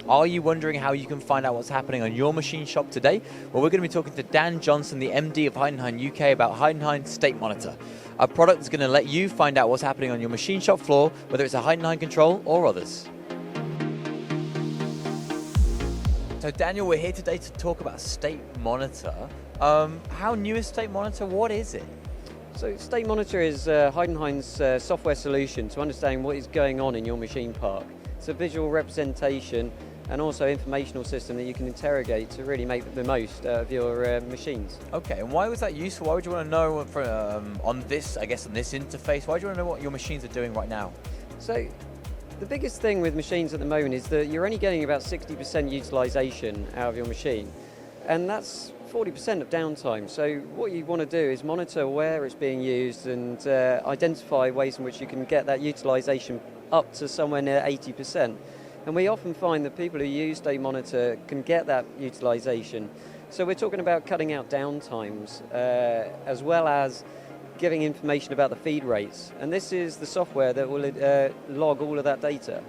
Are you wondering how you can find out what's happening on your machine shop today? Well, we're going to be talking to Dan Johnson, the MD of Heidenhain UK, about Heidenhain StateMonitor, a product that's going to let you find out what's happening on your machine shop floor, whether it's a Heidenhain control or others. So Daniel, we're here today to talk about StateMonitor. How new is StateMonitor? What is it? So StateMonitor is Heidenhain's software solution to understand what is going on in your machine park. It's a visual representation and also informational system that you can interrogate to really make the most of your machines. Okay, and why was that useful? Why would you want to know on this interface? Why do you want to know what your machines are doing right now? So the biggest thing with machines at the moment is that you're only getting about 60% utilization out of your machine, and that's 40% of downtime. So what you want to do is monitor where it's being used and identify ways in which you can get that utilization up to somewhere near 80%. And we often find that people who use StateMonitor can get that utilization. So we're talking about cutting out downtimes as well as giving information about the feed rates. And this is the software that will log all of that data.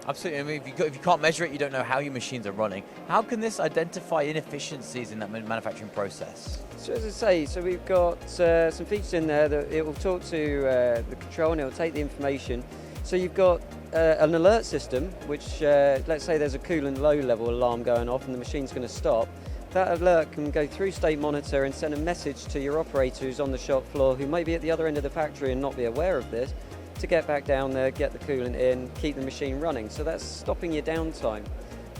Absolutely. I mean, if you can't measure it, you don't know how your machines are running. How can this identify inefficiencies in that manufacturing process? So as I say, so we've got some features in there that it will talk to the control and it will take the information. So you've got an alert system, which let's say there's a coolant low level alarm going off and the machine's going to stop. That alert can go through StateMonitor and send a message to your operator who's on the shop floor, who may be at the other end of the factory and not be aware of this, to get back down there, get the coolant in, keep the machine running. So that's stopping your downtime.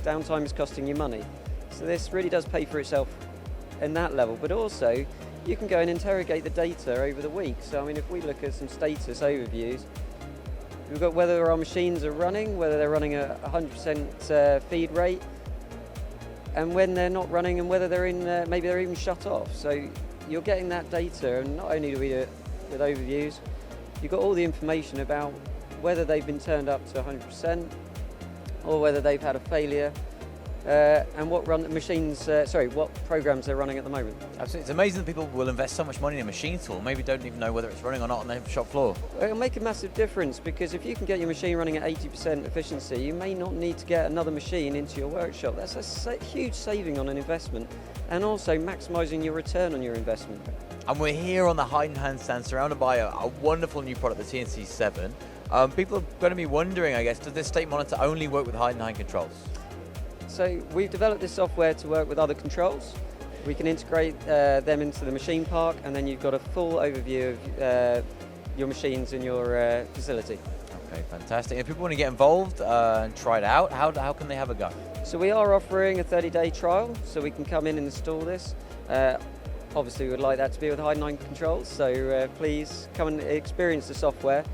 Downtime is costing you money. So this really does pay for itself in that level, but also you can go and interrogate the data over the week. So I mean, if we look at some status overviews, we've got whether our machines are running, whether they're running at 100% feed rate, and when they're not running, and whether they're in, maybe they're even shut off. So you're getting that data, and not only do we do it with overviews, you've got all the information about whether they've been turned up to 100% or whether they've had a failure and what programs they're running at the moment. Absolutely. It's amazing that people will invest so much money in a machine tool, maybe don't even know whether it's running or not on their shop floor. It'll make a massive difference, because if you can get your machine running at 80% efficiency, you may not need to get another machine into your workshop. That's a huge saving on an investment, and also maximising your return on your investment. And we're here on the Heidenhain stand, surrounded by a wonderful new product, the TNC7. People are going to be wondering, I guess, does this StateMonitor only work with Heidenhain controls? So we've developed this software to work with other controls. We can integrate them into the machine park, and then you've got a full overview of your machines in your facility. Okay, fantastic. If people want to get involved and try it out, how can they have a go? So we are offering a 30-day trial, so we can come in and install this. Obviously, we would like that to be with Heidenhain controls, so please come and experience the software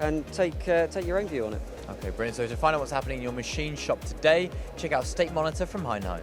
and take your own view on it. Okay, brilliant. So to find out what's happening in your machine shop today, check out StateMonitor from Heidenhain.